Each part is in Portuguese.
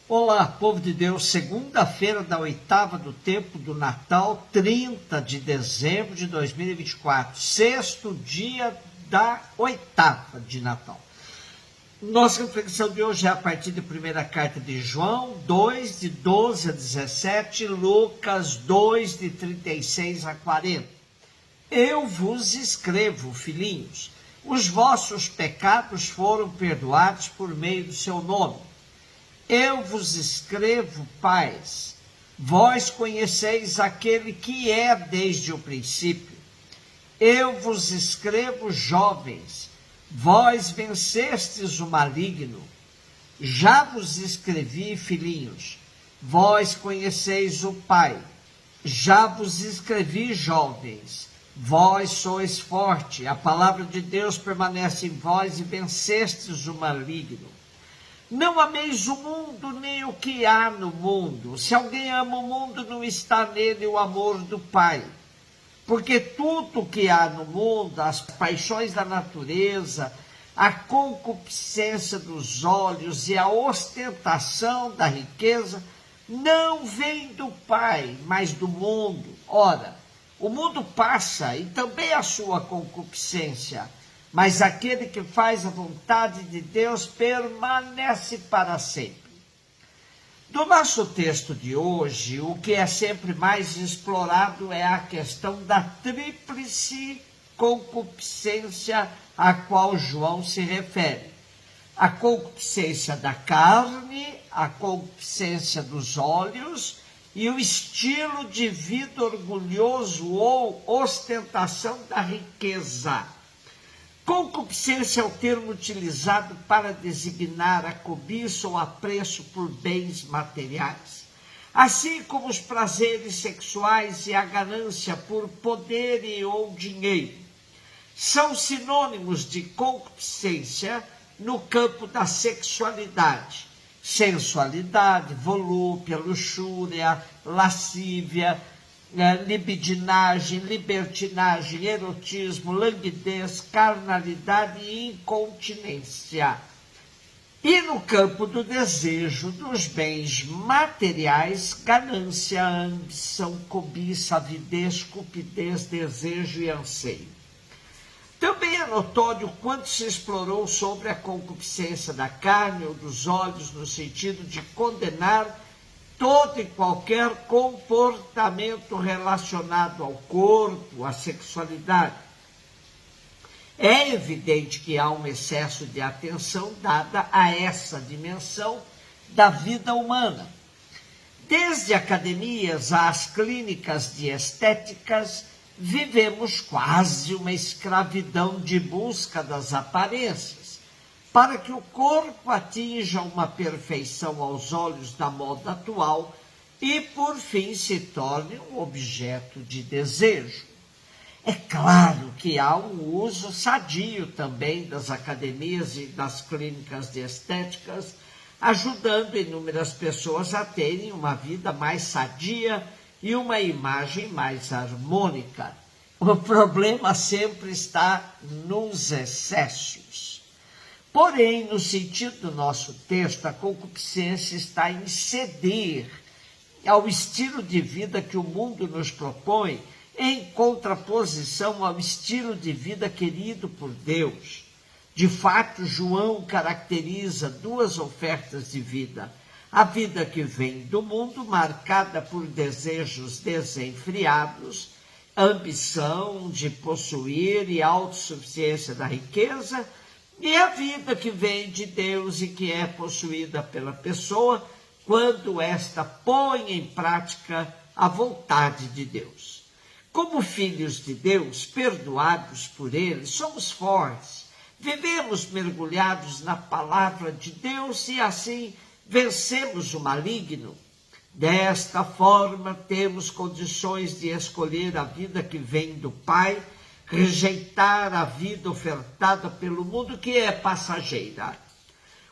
Olá, povo de Deus, segunda-feira da oitava do tempo do Natal, 30 de dezembro de 2024, sexto dia da oitava de Natal. Nossa reflexão de hoje é a partir da primeira carta de João 2, de 12 a 17, Lucas 2, de 36 a 40. Eu vos escrevo, filhinhos, os vossos pecados foram perdoados por meio do seu nome. Eu vos escrevo, pais, vós conheceis aquele que é desde o princípio. Eu vos escrevo, jovens, vós vencestes o maligno. Já vos escrevi, filhinhos, vós conheceis o Pai. Já vos escrevi, jovens, vós sois forte. A palavra de Deus permanece em vós e vencestes o maligno. Não ameis o mundo, nem o que há no mundo. Se alguém ama o mundo, não está nele o amor do Pai. Porque tudo o que há no mundo, as paixões da natureza, a concupiscência dos olhos e a ostentação da riqueza, não vem do Pai, mas do mundo. Ora, o mundo passa e também a sua concupiscência, mas aquele que faz a vontade de Deus permanece para sempre. Do nosso texto de hoje, o que é sempre mais explorado é a questão da tríplice concupiscência a qual João se refere. A concupiscência da carne, a concupiscência dos olhos e o estilo de vida orgulhoso ou ostentação da riqueza. Concupiscência é o termo utilizado para designar a cobiça ou apreço por bens materiais, assim como os prazeres sexuais e a ganância por poder e ou dinheiro. São sinônimos de concupiscência no campo da sexualidade, sensualidade, volúpia, luxúria, lascívia, libidinagem, libertinagem, erotismo, languidez, carnalidade e incontinência. E no campo do desejo dos bens materiais, ganância, ambição, cobiça, avidez, cupidez, desejo e anseio. Também é notório quanto se explorou sobre a concupiscência da carne ou dos olhos no sentido de condenar todo e qualquer comportamento relacionado ao corpo, à sexualidade. É evidente que há um excesso de atenção dada a essa dimensão da vida humana. Desde academias às clínicas de estéticas, vivemos quase uma escravidão de busca das aparências, para que o corpo atinja uma perfeição aos olhos da moda atual e, por fim, se torne um objeto de desejo. É claro que há um uso sadio também das academias e das clínicas de estéticas, ajudando inúmeras pessoas a terem uma vida mais sadia e uma imagem mais harmônica. O problema sempre está nos excessos. Porém, no sentido do nosso texto, a concupiscência está em ceder ao estilo de vida que o mundo nos propõe, em contraposição ao estilo de vida querido por Deus. De fato, João caracteriza duas ofertas de vida: a vida que vem do mundo, marcada por desejos desenfreados, ambição de possuir e autossuficiência da riqueza, e a vida que vem de Deus e que é possuída pela pessoa quando esta põe em prática a vontade de Deus. Como filhos de Deus, perdoados por Ele, somos fortes, vivemos mergulhados na palavra de Deus e assim vencemos o maligno. Desta forma, temos condições de escolher a vida que vem do Pai, rejeitar a vida ofertada pelo mundo, que é passageira.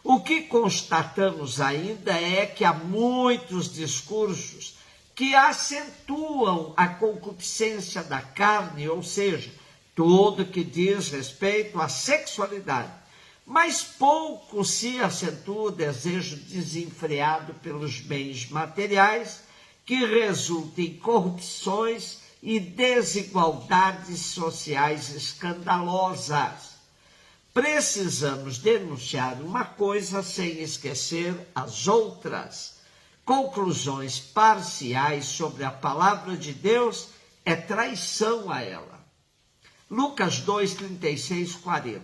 O que constatamos ainda é que há muitos discursos que acentuam a concupiscência da carne, ou seja, tudo que diz respeito à sexualidade, Mas pouco se acentua o desejo desenfreado pelos bens materiais, que resulta em corrupções e desigualdades sociais escandalosas. Precisamos denunciar uma coisa sem esquecer as outras. Conclusões parciais sobre a palavra de Deus é traição a ela. Lucas 2, 36, 40.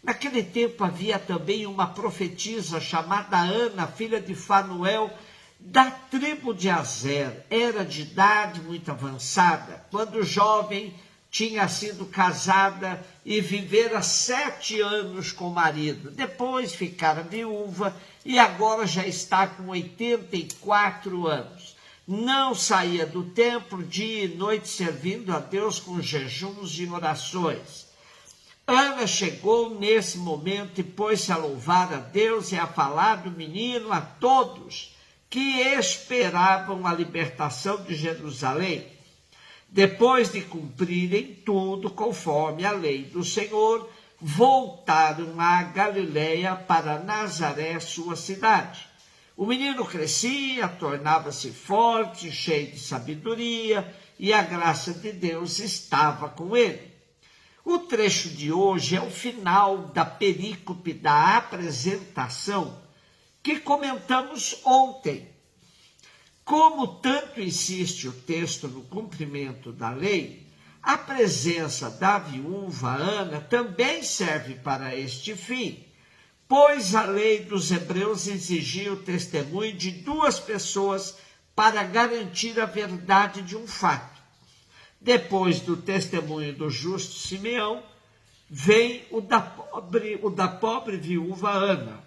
Naquele tempo havia também uma profetisa chamada Ana, filha de Fanuel, da tribo de Aser. Era de idade muito avançada, quando jovem tinha sido casada e vivera 7 anos com o marido. Depois ficara viúva e agora já está com 84 anos. Não saía do templo dia e noite servindo a Deus com jejuns e orações. Ana chegou nesse momento e pôs-se a louvar a Deus e a falar do menino a todos que esperavam a libertação de Jerusalém. Depois de cumprirem tudo conforme a lei do Senhor, voltaram a Galiléia para Nazaré, sua cidade. O menino crescia, tornava-se forte, cheio de sabedoria, e a graça de Deus estava com ele. O trecho de hoje é o final da perícope da apresentação que comentamos ontem. Como tanto insiste o texto no cumprimento da lei, a presença da viúva Ana também serve para este fim, pois a lei dos Hebreus exigia o testemunho de 2 pessoas para garantir a verdade de um fato. Depois do testemunho do justo Simeão, vem o da pobre viúva Ana.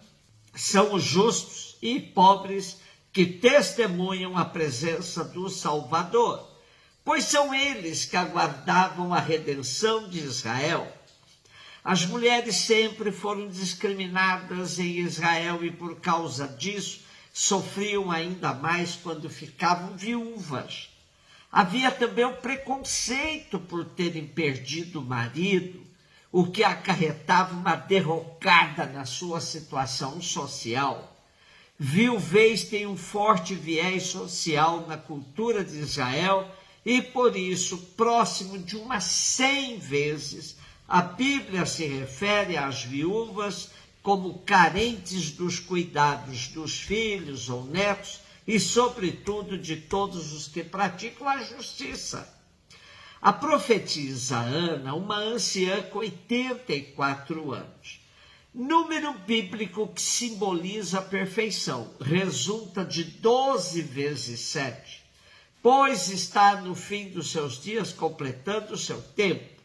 São os justos e pobres que testemunham a presença do Salvador, pois são eles que aguardavam a redenção de Israel. As mulheres sempre foram discriminadas em Israel e por causa disso sofriam ainda mais quando ficavam viúvas. Havia também o preconceito por terem perdido o marido, o que acarretava uma derrocada na sua situação social. Viuvez tem um forte viés social na cultura de Israel e, por isso, próximo de umas 100 vezes, a Bíblia se refere às viúvas como carentes dos cuidados dos filhos ou netos e, sobretudo, de todos os que praticam a justiça. A profetisa Ana, uma anciã com 84 anos, número bíblico que simboliza a perfeição, resulta de 12 vezes 7, pois está no fim dos seus dias, completando o seu tempo.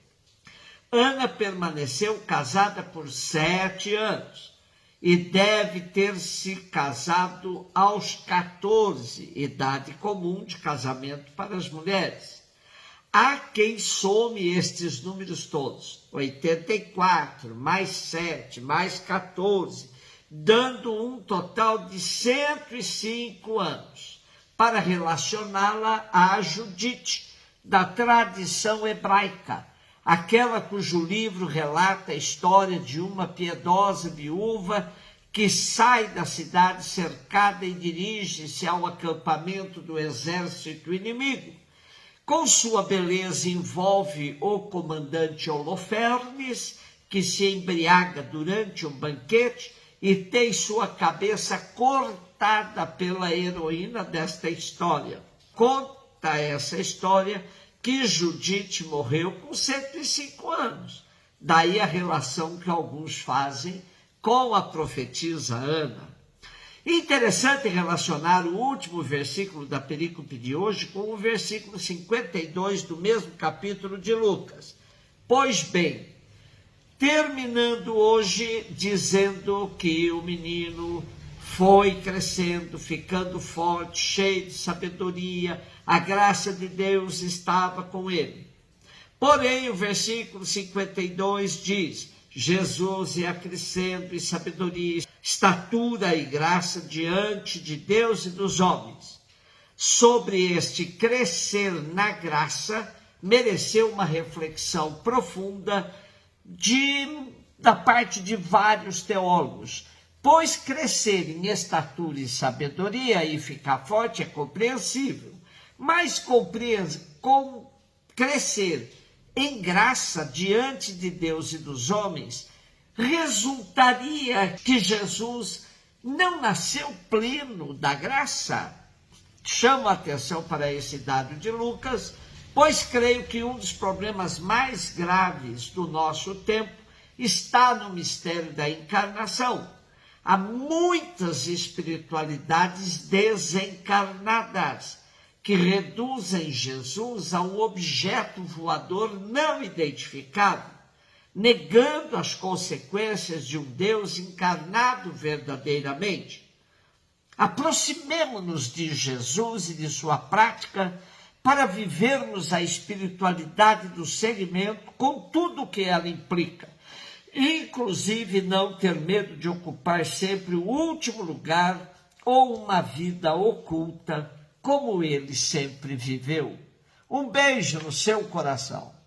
Ana permaneceu casada por 7 anos e deve ter se casado aos 14, idade comum de casamento para as mulheres. Há quem some estes números todos, 84, mais 7, mais 14, dando um total de 105 anos, para relacioná-la a Judite, da tradição hebraica, aquela cujo livro relata a história de uma piedosa viúva que sai da cidade cercada e dirige-se ao acampamento do exército inimigo. Com sua beleza envolve o comandante Holofernes, que se embriaga durante um banquete e tem sua cabeça cortada pela heroína desta história. Conta essa história que Judite morreu com 105 anos. Daí a relação que alguns fazem com a profetisa Ana. Interessante relacionar o último versículo da perícope de hoje com o versículo 52 do mesmo capítulo de Lucas. Pois bem, terminando hoje dizendo que o menino foi crescendo, ficando forte, cheio de sabedoria, a graça de Deus estava com ele. Porém, o versículo 52 diz: Jesus ia crescendo em sabedoria, estatura e graça diante de Deus e dos homens. Sobre este crescer na graça, mereceu uma reflexão profunda de da parte de vários teólogos, pois crescer em estatura e sabedoria e ficar forte é compreensível, mas crescer em graça diante de Deus e dos homens resultaria que Jesus não nasceu pleno da graça. Chamo a atenção para esse dado de Lucas, pois creio que um dos problemas mais graves do nosso tempo está no mistério da encarnação. Há muitas espiritualidades desencarnadas que reduzem Jesus a um objeto voador não identificado, negando as consequências de um Deus encarnado verdadeiramente. Aproximemo-nos de Jesus e de sua prática para vivermos a espiritualidade do segmento com tudo o que ela implica, inclusive não ter medo de ocupar sempre o último lugar ou uma vida oculta, como ele sempre viveu. Um beijo no seu coração.